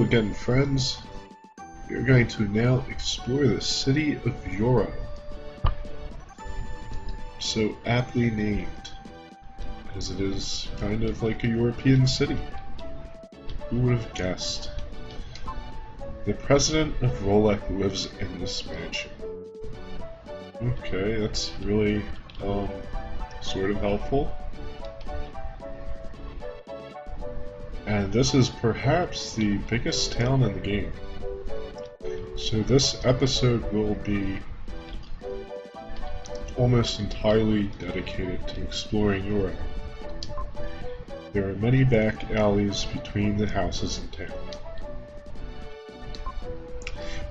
again, friends. We're going to now explore the city of Yoro. So aptly named, as it is kind of like a European city. Who would have guessed? The president of Rolek lives in this mansion. Okay, that's really, sort of helpful. And this is perhaps the biggest town in the game. So this episode will be almost entirely dedicated to exploring Yoro. There are many back alleys between the houses in town.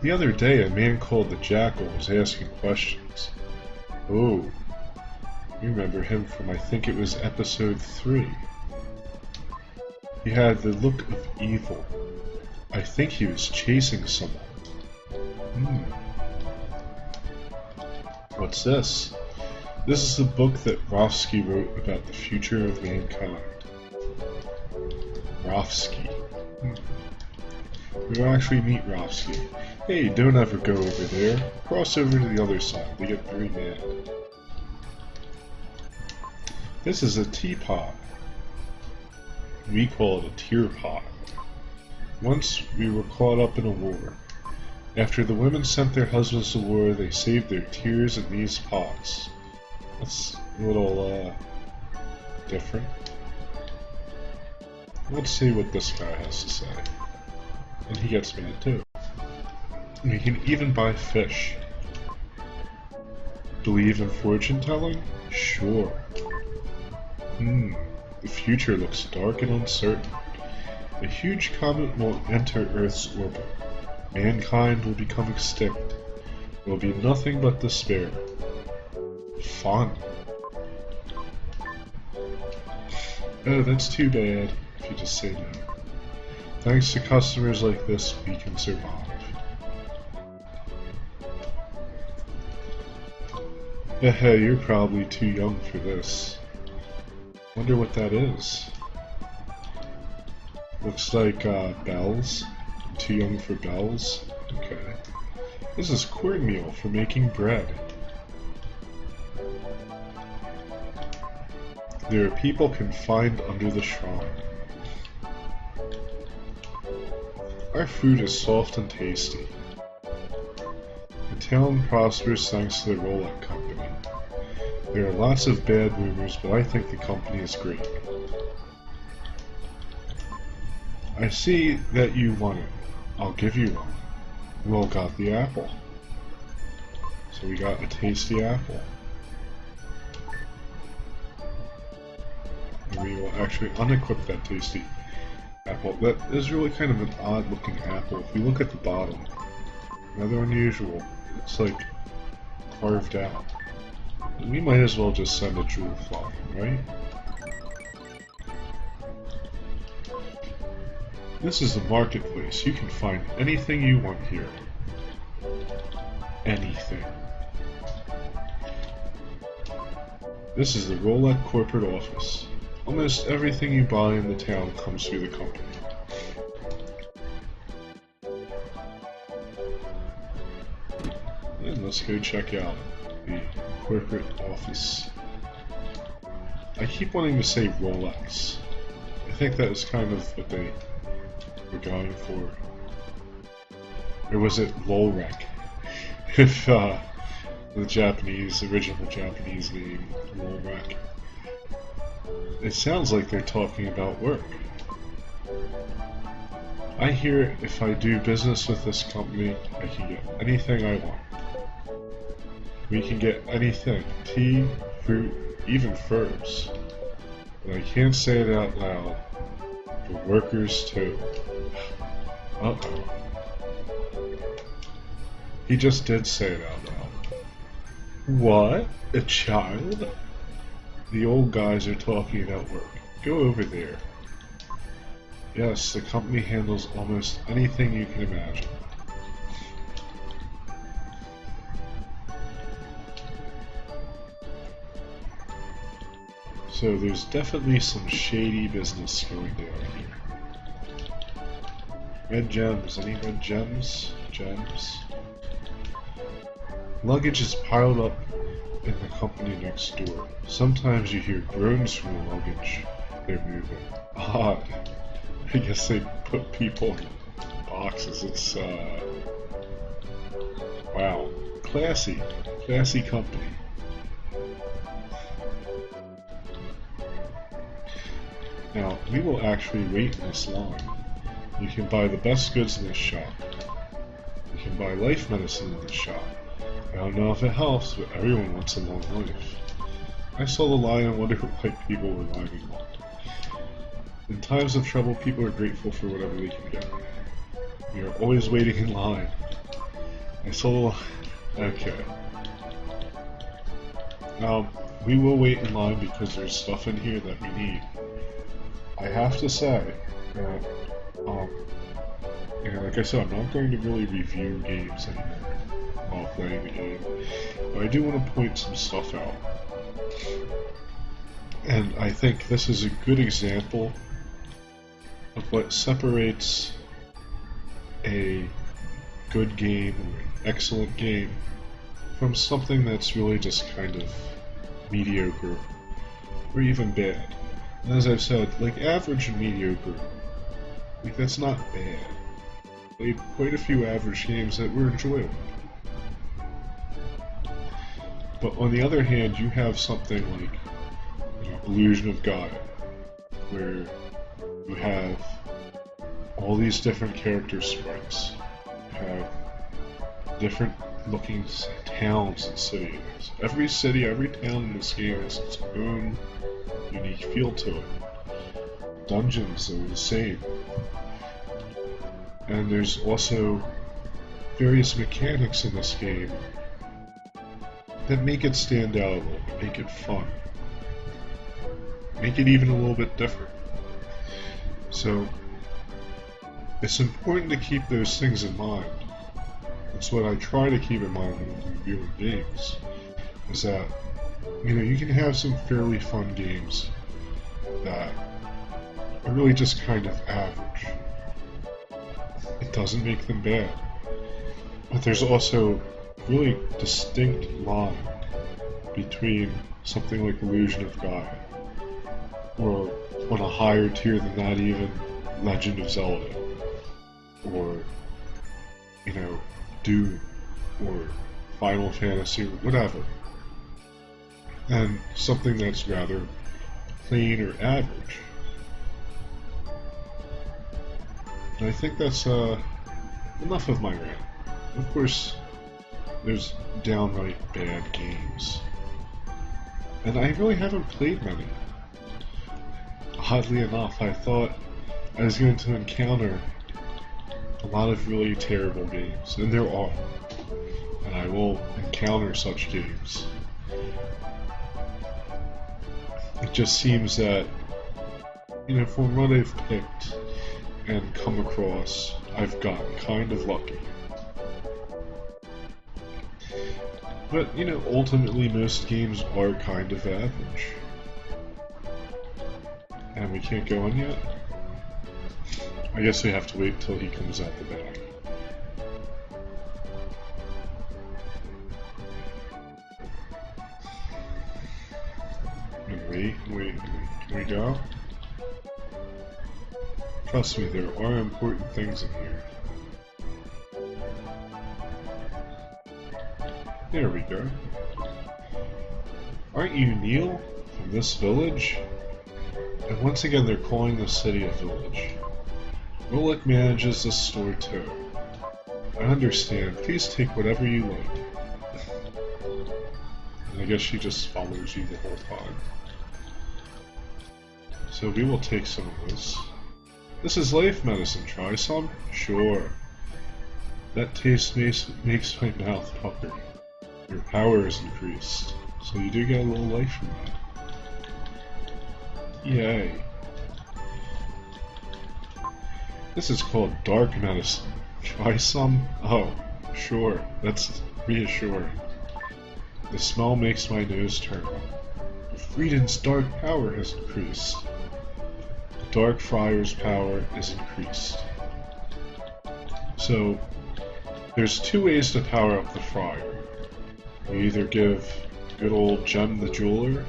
The other day, a man called the Jackal was asking questions. Oh, you remember him from, I think it was episode 3. He had the look of evil. I think he was chasing someone. What's this? This is the book that Rofsky wrote about the future of mankind. Rofsky. We will actually meet Rofsky. Hey, don't ever go over there. Cross over to the other side. They get very mad. This is a teapot. We call it a tear pot. Once we were caught up in a war. After the women sent their husbands to war, they saved their tears in these pots. That's a little, different. Let's see what this guy has to say. And he gets mad too. We can even buy fish. Believe in fortune telling? Sure. The future looks dark and uncertain. A huge comet will enter Earth's orbit. Mankind will become extinct. There will be nothing but despair. Fun. Oh, that's too bad, if you just say no. Thanks to customers like this, we can survive. Hey, you're probably too young for this. Wonder what that is. Looks like, bells. I'm too young for bells? Okay. This is cornmeal for making bread. There are people confined under the shrine. Our food is soft and tasty. The town prospers thanks to the Rolek company. There are lots of bad rumors, but I think the company is great. I see that you want it. I'll give you one. We all got the apple. So we got a tasty apple. And we will actually unequip that tasty apple. That is really kind of an odd looking apple. If you look at the bottom, rather unusual. It's like carved out. We might as well just send a jewel flying, right? This is the marketplace. You can find anything you want here. Anything. This is the Rolek corporate office. Almost everything you buy in the town comes through the company. And let's go check out the corporate office. I keep wanting to say Rolex. I think that is kind of what they were going for. Or was it Lolrek? If the original Japanese name, Lolrek. It sounds like they're talking about work. I hear if I do business with this company, I can get anything I want. We can get anything. Tea, fruit, even furs. But I can't say it out loud. But workers too. Uh-oh. He just did say it out loud. What? A child? The old guys are talking about work. Go over there. Yes, the company handles almost anything you can imagine. So there's definitely some shady business going down here. Red gems. Any red gems? Gems. Luggage is piled up in the company next door. Sometimes you hear groans from the luggage. They're moving. Odd. I guess they put people in boxes. It's, wow. Classy. Classy company. Now, we will actually wait in this line. You can buy the best goods in this shop. You can buy life medicine in this shop. I don't know if it helps, but everyone wants a long life. I saw the line and wondered why people were lining up. In times of trouble, people are grateful for whatever they can get. We are always waiting in line. I saw the line. Okay. We will wait in line because there's stuff in here that we need. I have to say that, like I said, I'm not going to really review games anymore while playing the game, but I do want to point some stuff out. And I think this is a good example of what separates a good game or an excellent game from something that's really just kind of mediocre or even bad. And as I've said, like average and mediocre, like that's not bad. I played quite a few average games that were enjoyable. But on the other hand, you have something like Illusion of Gaia, where you have all these different character sprites, you have different looking towns and cities. Every city, every town in this game has its own unique feel to it. Dungeons are the same. And there's also various mechanics in this game that make it stand out a little bit, make it fun. Make it even a little bit different. So, it's important to keep those things in mind. That's what I try to keep in mind when I'm reviewing games. Is that, you can have some fairly fun games that are really just kind of average. It doesn't make them bad. But there's also a really distinct line between something like Illusion of Gaia, or on a higher tier than that even, Legend of Zelda, or, Doom, or Final Fantasy, or whatever, and something that's rather plain or average. And I think that's enough of my rant. Of course, there's downright bad games, and I really haven't played many. Oddly enough, I thought I was going to encounter a lot of really terrible games, and there are, and I will encounter such games. It just seems that, from what I've picked and come across, I've gotten kind of lucky. But, ultimately most games are kind of average. And we can't go in yet? I guess we have to wait till he comes out the back. Wait. Can we go? Trust me, there are important things in here. There we go. Aren't you Neil from this village? And once again, they're calling the city a village. Rolik manages this store too. I understand. Please take whatever you like. And I guess she just follows you the whole time. So we will take some of this. This is life medicine. Try some? Sure. That taste makes my mouth pucker. Your power is increased, so you do get a little life from that. Yay. This is called dark medicine. Try some? Oh, sure. That's reassuring. The smell makes my nose turn. Frieden's dark power has increased. The Dark Friar's power is increased. So, there's two ways to power up the friar. You either give good old Gem the Jeweler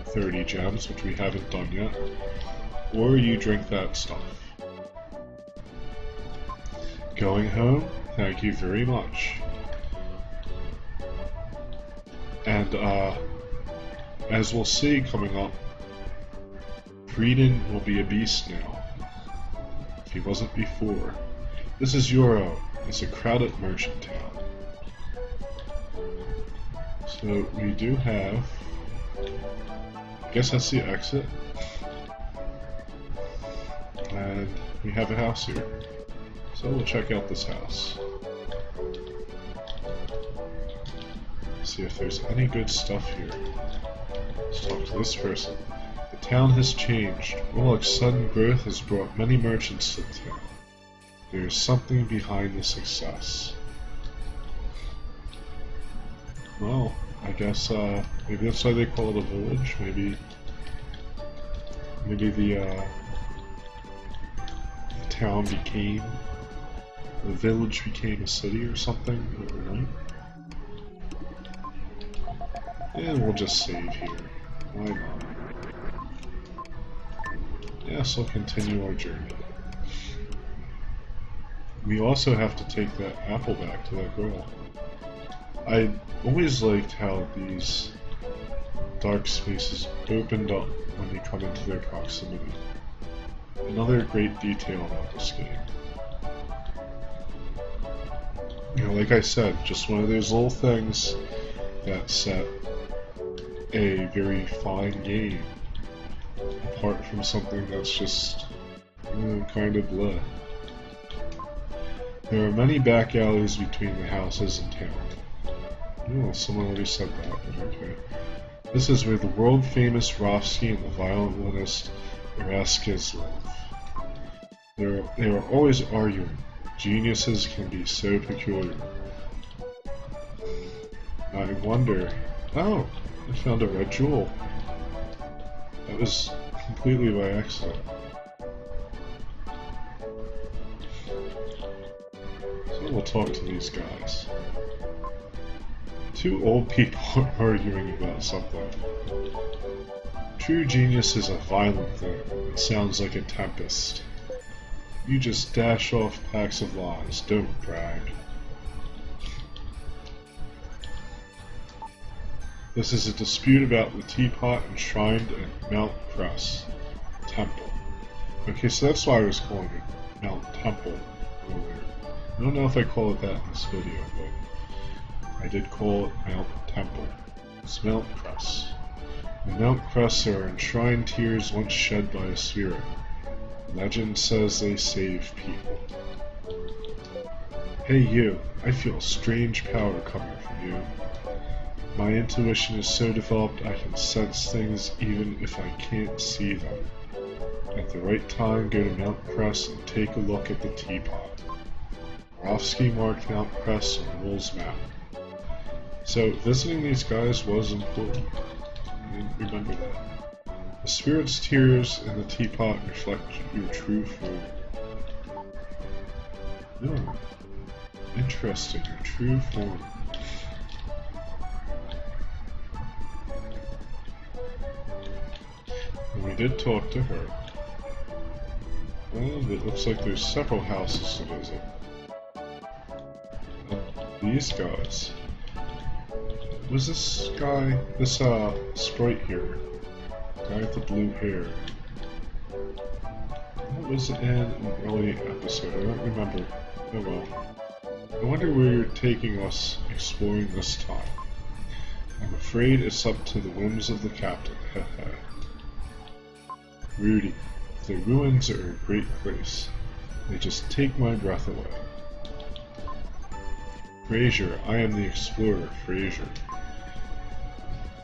30 gems, which we haven't done yet, or you drink that stuff. Going home, thank you very much. And as we'll see coming up, Frieden will be a beast now, if he wasn't before. This is Euro. It's a crowded merchant town. So we do have, I guess that's the exit, and we have a house here. So we'll check out this house. See if there's any good stuff here. Let's talk to this person. The town has changed. Orlok's sudden growth has brought many merchants to the town. There is something behind the success. Well, I guess maybe that's why they call it a village. Maybe the town became, the village became a city or something overnight. And we'll just save here. Why not? Yes, I'll continue our journey. We also have to take that apple back to that girl. I always liked how these dark spaces opened up when you come into their proximity. Another great detail about this game. You know, like I said, just one of those little things that set a very fine game apart from something that's just kind of bleh. There are many back alleys between the houses and town. Oh, someone already said that, but okay. This is where the world-famous Rofsky and the violent villainist Eraskis live. They are always arguing. Geniuses can be so peculiar. I wonder... Oh! I found a red jewel. That was completely by accident. So we'll talk to these guys. Two old people are arguing about something. True genius is a violent thing. It sounds like a tempest. You just dash off packs of lies, don't brag. This is a dispute about the teapot enshrined in Mount Cress Temple. Okay, so that's why I was calling it Mount Temple earlier. I don't know if I call it that in this video, but I did call it Mount Temple. It's Mount Cress. In Mount Cress there are enshrined tears once shed by a spirit. Legend says they save people. Hey you, I feel a strange power coming from you. My intuition is so developed I can sense things even if I can't see them. At the right time, go to Mount Cress and take a look at the teapot. Rofsky marked Mount Cress on Wool's map. So, visiting these guys was important. I didn't remember that. The spirit's tears in the teapot reflect your true form. Oh, interesting, your true form. And we did talk to her. Well, it looks like there's several houses to visit. These guys. Was this guy, this sprite here, guy with the blue hair? What was it in an early episode? I don't remember. Oh well. I wonder where you're taking us exploring this time. I'm afraid it's up to the whims of the captain. Rudy, the ruins are a great place. They just take my breath away. Fraser, I am the explorer, Fraser.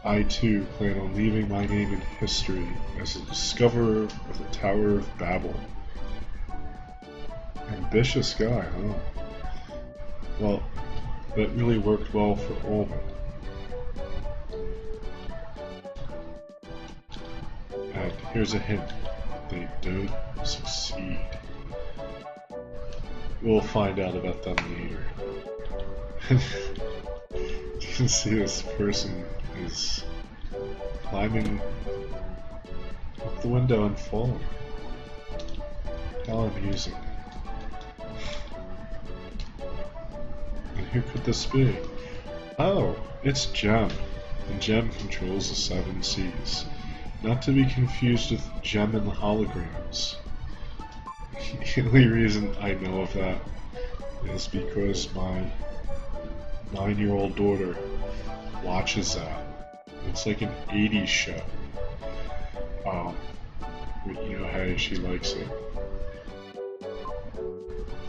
I too plan on leaving my name in history as the discoverer of the Tower of Babel. Ambitious guy, huh? Well, that really worked well for Ullman. And here's a hint. They don't succeed. we'll find out about them later. You can see this person is climbing up the window and falling. How amusing. And who could this be? Oh, it's Gem. And Gem controls the 7 Seas. Not to be confused with Gem and the Holograms. The only reason I know of that is because my 9-year-old daughter watches that. It's like an 80s show. But you know how she likes it.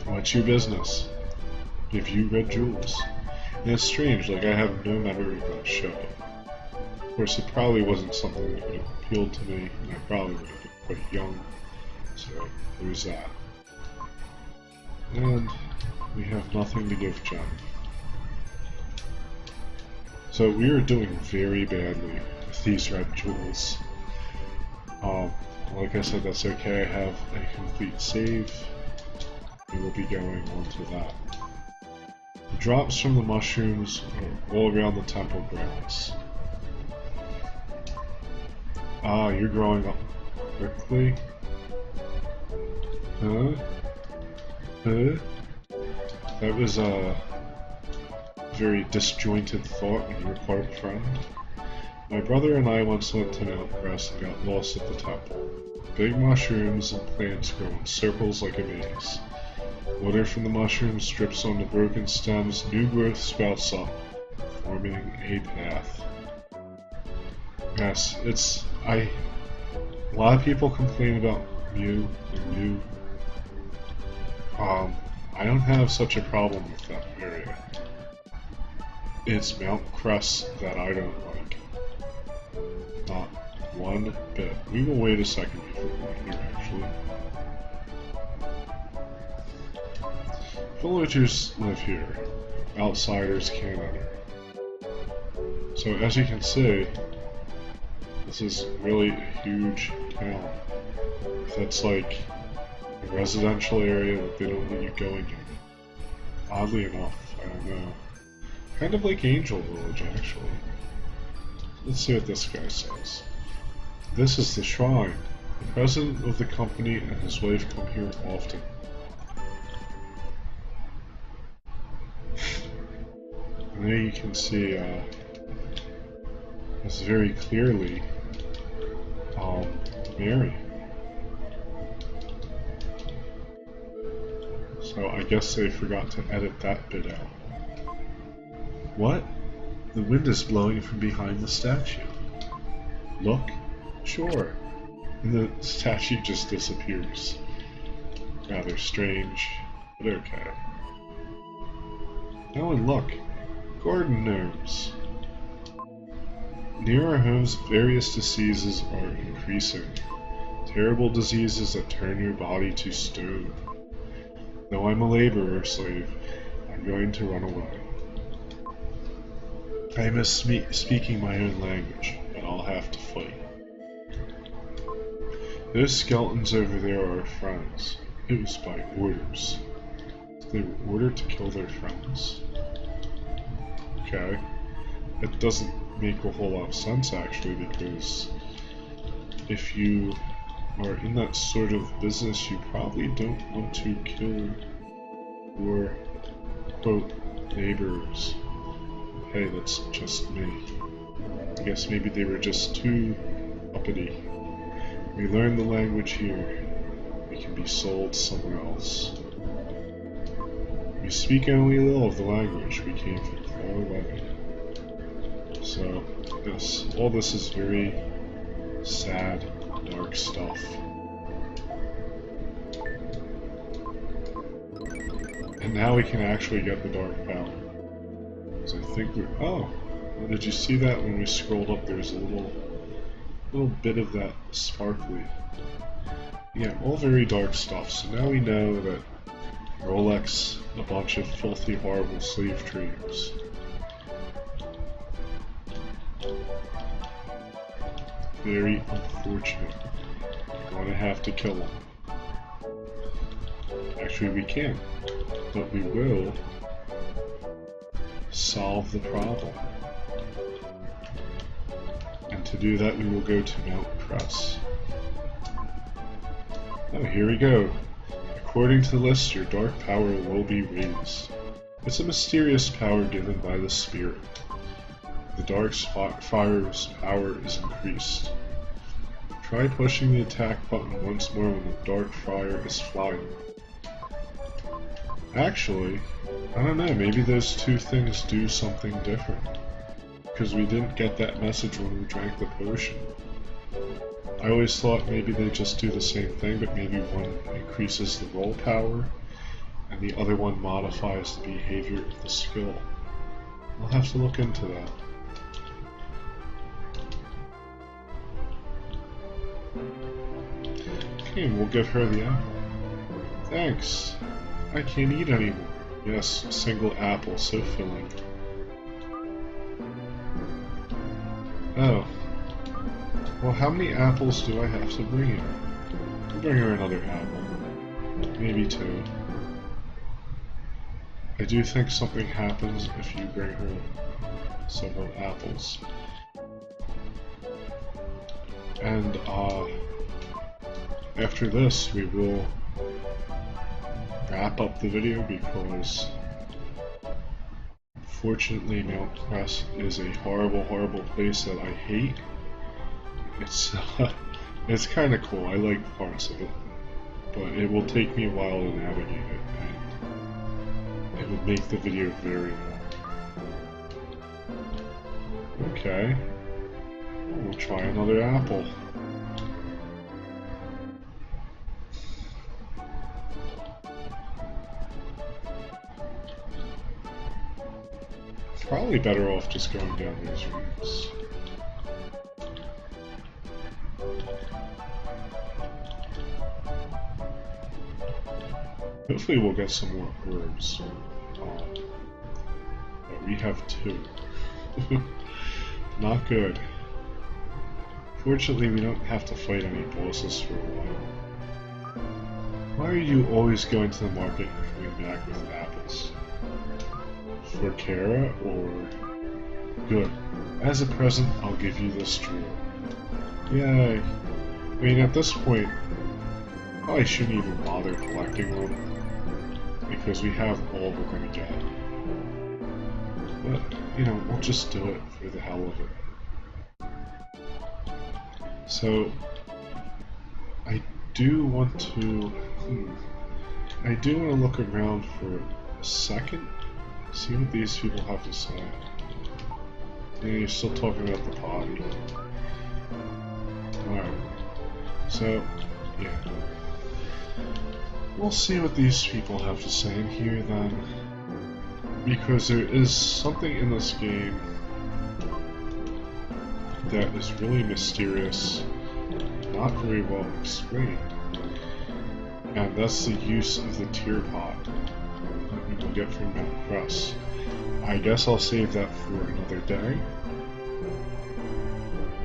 What's your business? Give you red jewels. And it's strange, like I have no memory of that show. Of course, it probably wasn't something that appealed to me, and I probably would have been quite young, so there's that. And we have nothing to give Jen. So we are doing very badly with these red jewels. Like I said, that's okay, I have a complete save. We will be going on to that. The drops from the mushrooms are all around the temple grounds. Ah, you're growing up quickly? Huh? Huh? That was a very disjointed thought when you were part friend. My brother and I once went to Mount Crest and got lost at the temple. Big mushrooms and plants grow in circles like a maze. Water from the mushrooms drips on the broken stems, new growth sprouts up, forming a path. Yes, a lot of people complain about Mew and Mew. I don't have such a problem with that area. It's Mount Crest that I don't like. Not one bit. We will wait a second before going here, actually. Villagers live here. Outsiders can't enter. So as you can see, this is really a huge town. That's like a residential area that they don't let you go into. Oddly enough, I don't know. Kind of like Angel Village, actually. Let's see what this guy says. This is the shrine. The president of the company and his wife come here often. And there you can see this very clearly Mary. So I guess they forgot to edit that bit out. What? The wind is blowing from behind the statue. Look? Sure. And the statue just disappears. Rather strange, but okay. Oh, and look. Garden gnomes. Near our homes, various diseases are increasing. Terrible diseases that turn your body to stone. Though I'm a laborer slave, I'm going to run away. I miss speaking my own language, but I'll have to fight. Those skeletons over there are our friends. It was by orders. They were ordered to kill their friends. Okay. It doesn't make a whole lot of sense, actually, because if you are in that sort of business, you probably don't want to kill your, quote, neighbors. Hey, that's just me. I guess maybe they were just too uppity. We learn the language here. We can be sold somewhere else. We speak only a little of the language. We came from far away. So, yes, all this is very sad, dark stuff. And now we can actually get the dark power. So I think we're... Oh! Well, did you see that when we scrolled up? There's a little bit of that sparkly. Yeah, all very dark stuff. So now we know that Rolex, a bunch of filthy, horrible slave traders. Very unfortunate. We're going to have to kill them. Actually, we can. but we will solve the problem. And to do that, we will go to Mount Press. Oh, here we go. According to the list, your dark power will be raised. It's a mysterious power given by the spirit. The dark fire's power is increased. Try pushing the attack button once more when the dark fire is flying. Actually, I don't know, maybe those two things do something different. Because we didn't get that message when we drank the potion. I always thought maybe they just do the same thing, but maybe one increases the roll power, and the other one modifies the behavior of the skill. I'll have to look into that. Okay, we'll give her the apple. Thanks. I can't eat anymore. Yes, a single apple, so filling. Oh. Well, how many apples do I have to bring her? I'll bring her another apple. Maybe two. I do think something happens if you bring her several apples. And, after this, we will wrap up the video because unfortunately Mount Press is a horrible, horrible place that I hate. It's kind of cool. I like parts of it, but it will take me a while to navigate it, and it would make the video very long. Okay, we'll try another apple. Probably better off just going down these routes. Hopefully we'll get some more herbs. But we have two. Not good. Fortunately, we don't have to fight any bosses for a while. Why are you always going to the market and coming back with apples? For Kara, or... Good. As a present, I'll give you this jewel. Yay. I mean, at this point, I shouldn't even bother collecting them, because we have all we're going to get. But, you know, we'll just do it for the hell of it. So, I do want to... I do want to look around for a second. See what these people have to say. Yeah, you're still talking about the potty. Alright. So, yeah. We'll see what these people have to say in here then. Because there is something in this game that is really mysterious, not very well explained. And that's the use of the tear pot that we will get from Mount Press. I guess I'll save that for another day.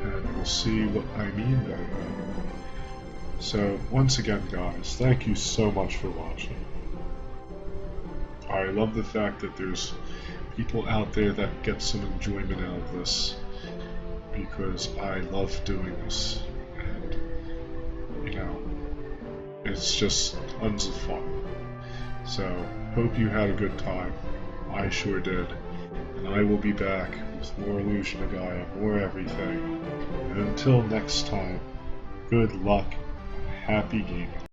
And we'll see what I mean by that. So, once again guys, thank you so much for watching. I love the fact that there's people out there that get some enjoyment out of this, because I love doing this, and, you know, it's just tons of fun. So, hope you had a good time. I sure did. And I will be back with more Illusion of Gaia, more everything. And until next time, good luck, happy gaming.